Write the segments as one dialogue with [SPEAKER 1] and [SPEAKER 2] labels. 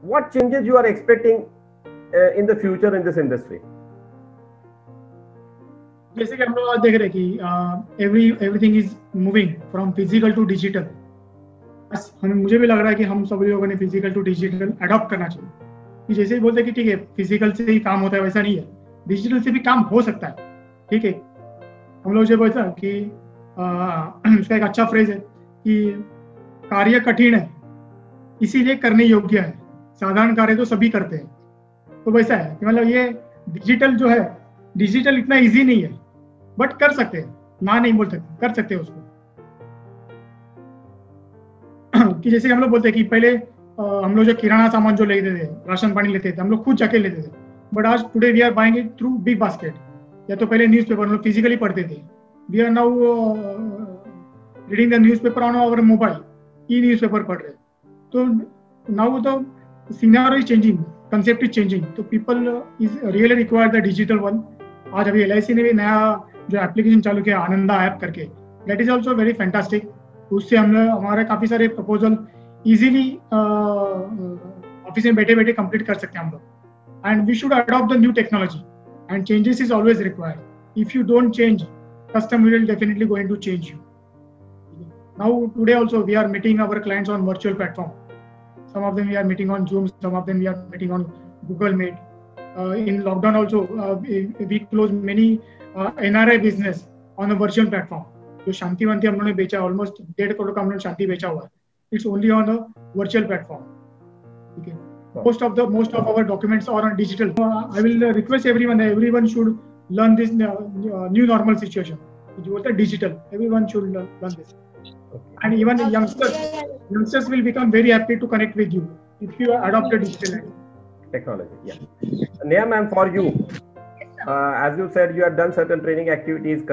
[SPEAKER 1] what changes you are expecting in the future in this industry?
[SPEAKER 2] जैसे कि हम लोग आज देख रहे हैं कि everything is moving from physical to digital. मुझे भी लग रहा है कि हम सभी लोगों ने फिजिकल टू डिजिटल अडॉप्ट करना चाहिए। कि जैसे ही बोलते हैं कि ठीक है फिजिकल से ही काम होता है, वैसा नहीं है, डिजिटल से भी काम हो सकता है। ठीक है, हम लोग जो बोलते हैं कि उसका एक अच्छा फ्रेज है कि कार्य कठिन है इसीलिए करने योग्य है, साधारण कार्य तो सभी करते हैं। तो वैसा है कि मतलब ये डिजिटल जो है, डिजिटल इतना इजी नहीं है, बट कर सकते हैं, ना नहीं बोल सकते, कर सकते हैं उसको। कि जैसे हम लोग बोलते हैं कि पहले हम लोग जो किराना सामान जो लेते थे, राशन पानी लेते थे, हम लोग खुद जाके लेते थे, बट आज today we are buying it through Big Basket. या तो पहले न्यूज़पेपर हम लोग फिजिकली पढ़ते थे, we are now reading the newspaper on our mobile, e newspaper पढ़ रहे। तो now the scenario is changing, concept is changing, तो people is really require the digital one. आज अभी LIC ने भी नया जो एप्लीकेशन चालू किया आनंदा ऐप करके, that is also very fantastic. उससे हम लोग हमारे काफी सारे प्रपोजल इजीली ऑफिस में बैठे बैठे कंप्लीट कर सकते हैं हम लोग। And we should adopt the new technology and changes is always required. If you don't change, customer will definitely going to change you. Now today also we are meeting our clients on virtual platform. Some of them we are meeting on Zoom, some of them we are meeting on Google Meet. In lockdown also, we closed many NRI business on a virtual platform. जो शांतिवंती हम लोगों ने बेचा, almost 1.5 crore का हम लोगों ने शांति बेचा हुआ है। It's only on a virtual platform. ठीक है, most of our documents are on digital. I will request everyone should learn this new normal situation. जो बोलते हैं digital, everyone should learn this. Okay. And even the youngsters will become very happy to connect with you if you adopt a digital
[SPEAKER 1] technology. Yeah. Neha ma'am, for you, as you said, you have done certain training activities,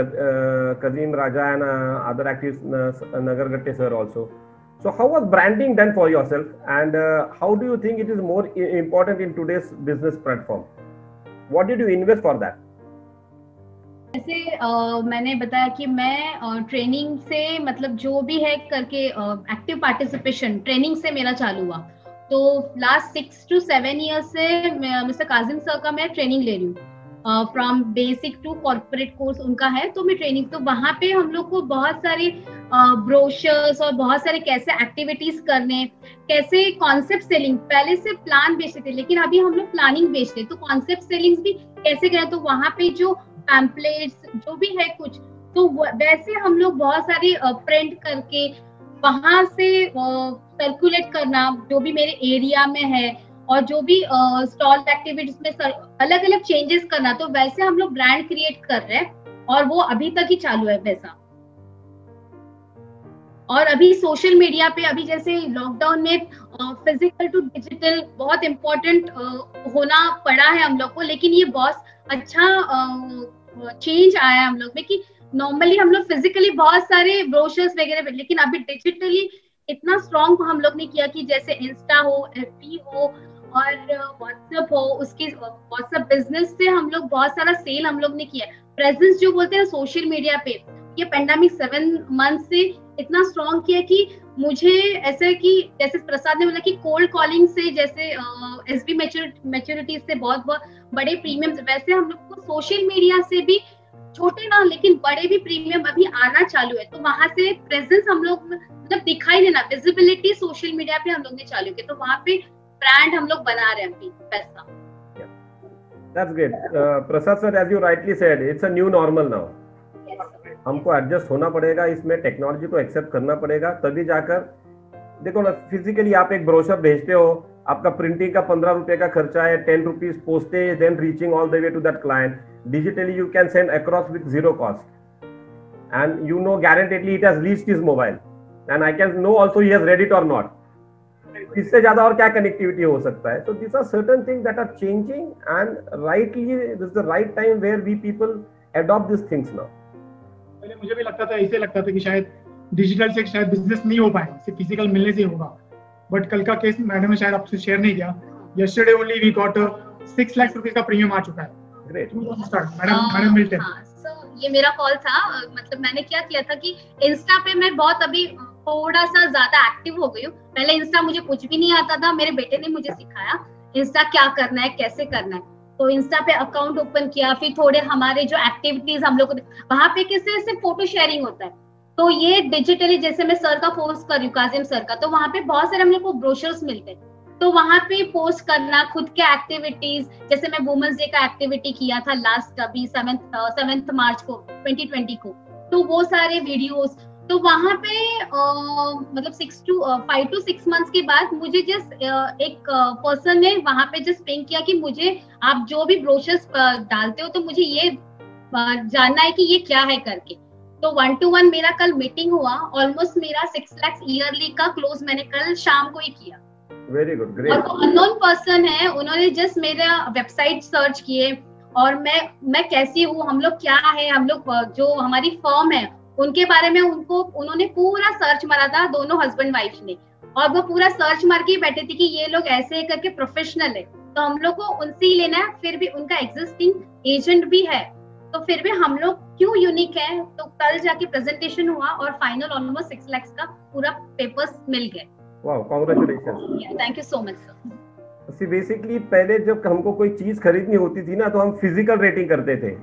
[SPEAKER 1] Kazim Raja and other activities, Nagargatte sir also. So how was branding done for yourself, and how do you think it is more important in today's business platform? What did you invest for that?
[SPEAKER 3] जैसे मैंने बताया कि मैं training से मतलब जो भी है करके एक्टिव पार्टिसिपेशन ट्रेनिंग से मेरा चालू हुआ। तो लास्ट 6 to 7 ईयर्स से मिस्टर काजिम सर का मैं ट्रेनिंग ले रही हूँ, from basic to corporate course उनका है। तो मैं ट्रेनिंग, तो वहाँ पे हम लोग को बहुत सारे ब्रोशर्स और बहुत सारे कैसे एक्टिविटीज करने, कैसे कॉन्सेप्ट सेलिंग, पहले से प्लान बेचते थे लेकिन अभी हम लोग प्लानिंग बेचते, तो कॉन्सेप्ट सेलिंग भी कैसे करें। तो वहाँ पे जो पैम्पलेट्स जो भी है कुछ, तो वैसे हम लोग बहुत सारे प्रिंट करके वहां से सर्कुलेट करना जो भी मेरे एरिया में है, और जो भी स्टॉल एक्टिविटीज में अलग अलग चेंजेस करना, तो वैसे हम लोग ब्रांड क्रिएट कर रहे हैं और वो अभी तक ही चालू है वैसा। और अभी सोशल मीडिया पे अभी जैसे लॉकडाउन में फिजिकल टू डिजिटल बहुत इम्पोर्टेंट होना पड़ा है हम लोग को, लेकिन ये बहुत अच्छा चेंज आया है हम लोग में कि नॉर्मली हम लोग फिजिकली बहुत सारे ब्रोशर्स वगैरह, लेकिन अभी डिजिटली इतना स्ट्रॉन्ग हम लोग ने किया कि जैसे इंस्टा हो, FB हो और व्हाट्सएप हो, उसके व्हाट्सएप बिजनेस से हम लोग बहुत सारा सेल हम लोग ने किया। प्रेजेंस जो बोलते हैं सोशल मीडिया पे, ये पेंडेमिक 7 मंथ से इतना स्ट्रॉन्ग किया कि मुझे ऐसा कि जैसे प्रसाद ने बोला कि कोल्ड कॉलिंग से जैसे SB मैच्योरिटी से बहुत बड़े प्रीमियम, वैसे हम लोग को सोशल मीडिया से भी छोटे ना लेकिन बड़े भी प्रीमियम अभी आना चालू है। तो वहां से प्रेजेंस हम लोग मतलब दिखाई देना, विजिबिलिटी सोशल मीडिया पे हम लोग ने चालू किया, तो वहां पे ब्रांड हम लोग बना रहे हैं अभी पैसा।
[SPEAKER 1] That's great. Prasad sir, as you rightly said, it's a new normal now. हमको एडजस्ट होना पड़ेगा, इसमें टेक्नोलॉजी को एक्सेप्ट करना पड़ेगा, तभी जाकर देखो ना, फिजिकली आप एक ब्रोशर भेजते हो, आपका प्रिंटिंग का 15 रुपए का खर्चा है, 10 rupees postage, then reaching all the way to that client. Digitally you can send across with 0 cost, and you know guaranteedly it has reached his mobile, and I can know also he has read it or not. इससे ज्यादा और क्या connectivity हो सकता है? So these are certain things that are changing, and rightly this is the right time where we people adopt these things now.
[SPEAKER 2] पहले मुझे भी लगता था, ऐसे लगता था कि शायद डिजिटल से शायद बिजनेस नहीं हो पाए, सिर्फ फिजिकल मिलने से होगा, बट कल का केस मैडम ने शायद आपसे शेयर नहीं किया, yesterday only we got 6 lakh रुपए का प्रीमियम आ चुका है। ग्रेट, मैडम मिलते हैं।
[SPEAKER 3] ये मेरा कॉल था, मतलब मैंने क्या किया था कि इंस्टा पे मैं बहुत अभी थोड़ा सा ज्यादा एक्टिव हो गई हूँ। पहले इंस्टा मुझे कुछ भी नहीं आता था, मेरे बेटे ने मुझे सिखाया इंस्टा क्या करना है, कैसे करना है। तो इंस्टा पे अकाउंट ओपन किया, फिर थोड़े हमारे जो एक्टिविटीज हम लोग वहां पे किसी फोटो शेयरिंग होता है, तो ये डिजिटली जैसे मैं सर का पोस्ट कर रही हूँ, काजिम सर का, तो वहां पे बहुत सारे हम लोग को ब्रोशर्स मिलते हैं, तो वहां पे पोस्ट करना खुद के एक्टिविटीज। जैसे मैं वुमेन्स डे का एक्टिविटी किया था लास्ट अभी 7 मार्च को 2020 को, तो वो सारे वीडियोस, तो वहां पे मतलब 5 to 6 मंथ्स के बाद मुझे जस्ट एक पर्सन ने वहां पे जस्ट पिंग किया कि मुझे आप जो भी ब्रोशर्स डालते हो तो मुझे ये जानना है कि ये क्या है करके। तो 1-to-1 मेरा कल मीटिंग हुआ, ऑलमोस्ट मेरा 6 लाख ईयरली का क्लोज मैंने कल शाम को ही किया।
[SPEAKER 1] Very good, great.
[SPEAKER 3] और वो अननोन पर्सन है, उन्होंने जस्ट मेरा वेबसाइट सर्च किए और मैं कैसी हूँ, हम लोग क्या है, हम लोग जो हमारी फर्म है उनके बारे में उन्होंने पूरा सर्च मारा था, दोनों हस्बैंड वाइफ ने, और वो पूरा सर्च मार के बैठे थे कि ये लोग ऐसे करके प्रोफेशनल है, तो हम लोग को उनसे ही लेना है। फिर भी उनका एग्जिस्टिंग एजेंट भी है, तो फिर भी हम लोग क्यों यूनिक है। तो कल जाके प्रेजेंटेशन हुआ और फाइनल ऑलमोस्ट 6 लाख का पूरा पेपर्स मिल गए।
[SPEAKER 1] Wow, congratulation.
[SPEAKER 3] Thank you so much sir.
[SPEAKER 1] See basically पहले जब हमको कोई चीज खरीदनी होती थी ना, तो हम फिजिकल रेटिंग करते थे।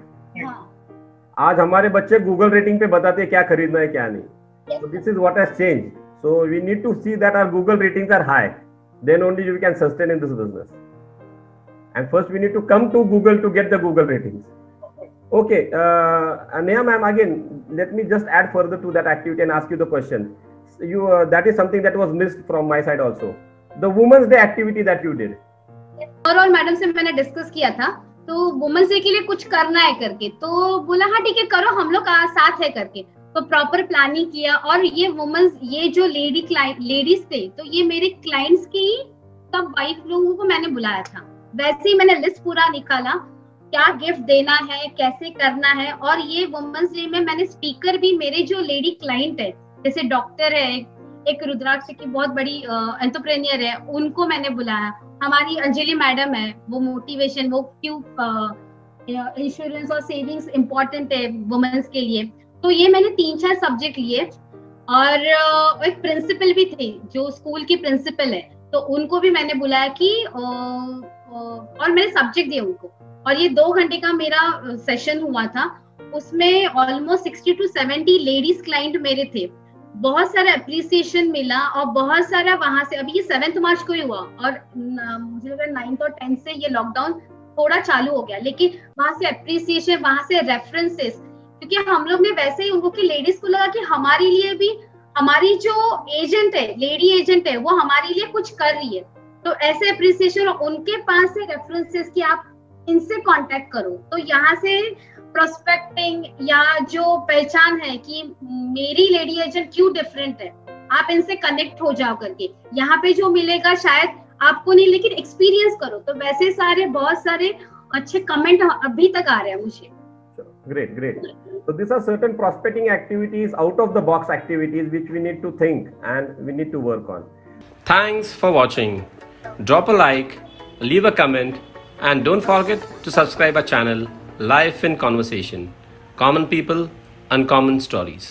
[SPEAKER 1] आज हमारे बच्चे गूगल रेटिंग पे बताते हैं क्या खरीदना है क्या नहीं। So this is what has changed. So we need to see that our Google ratings are high. Then only we can sustain in this business. And first we need to come to Google to get the Google ratings. Okay, Neha ma'am, again, let me just add further to that activity and ask you the question. That is something that was missed from my side also. The Women's Day activity that you did.
[SPEAKER 3] और madam से मैंने discuss किया था, तो women's day के लिए कुछ करना है करके, तो बोला हाँ ठीक है करो, हम लोग साथ है करके। तो प्रॉपर प्लानिंग किया, और ये वुमेन्स, ये जो लेडीज थे, तो ये मेरे क्लाइंट्स की सब वाइफ लोगों को मैंने बुलाया था। वैसे ही मैंने लिस्ट पूरा निकाला, क्या गिफ्ट देना है, कैसे करना है। और ये वुमेन्स डे में मैंने स्पीकर भी, मेरे जो लेडी क्लाइंट है, जैसे डॉक्टर है, एक रुद्राक्ष की बहुत बड़ी एंटरप्रेन्योर है, उनको मैंने बुलाया। हमारी अंजलि मैडम है, वो मोटिवेशन, वो क्यों इंश्योरेंस और सेविंग्स इम्पोर्टेंट है वुमेन्स के लिए। तो ये मैंने 3-4 सब्जेक्ट लिए, और एक प्रिंसिपल भी थे जो स्कूल की प्रिंसिपल है, तो उनको भी मैंने बुलाया कि और मैंने सब्जेक्ट दिए उनको। और ये 2 घंटे का मेरा सेशन हुआ था, उसमें ऑलमोस्ट 60 to 70 लेडीज क्लाइंट मेरे थे। बहुत सारा अप्रिसिएशन मिला, और बहुत सारा वहां से, अभी ये 7 मार्च को ही हुआ, और मुझे लगा 9 और 10 से ये लॉकडाउन थोड़ा चालू हो गया, लेकिन वहां से अप्रिसिएशन, वहां से रेफरेंसेस, क्योंकि हम लोग ने वैसे ही उनको, कि लेडीज को लगा कि हमारे लिए भी, हमारी जो एजेंट है, लेडी एजेंट है, वो हमारे लिए कुछ कर रही है, तो ऐसे अप्रिसिएशन, उनके पास से रेफरेंसेस कि आप इनसे कांटेक्ट करो। तो यहाँ से प्रोस्पेक्टिंग या जो पहचान है कि मेरी लेडी एजेंट क्यों डिफरेंट है, आप इनसे कनेक्ट हो जाओ करके। यहाँ पे जो मिलेगा शायद आपको नहीं, लेकिन एक्सपीरियंस करो। तो वैसे सारे बहुत सारे अच्छे कमेंट अभी तक आ रहे हैं मुझे।
[SPEAKER 1] Great, great. So these are certain prospecting activities, out of the box activities which we need to think and we need to work on.
[SPEAKER 4] Thanks for watching. Drop a like, leave a comment, and don't forget to subscribe our channel Life in Conversation. Common people, uncommon stories.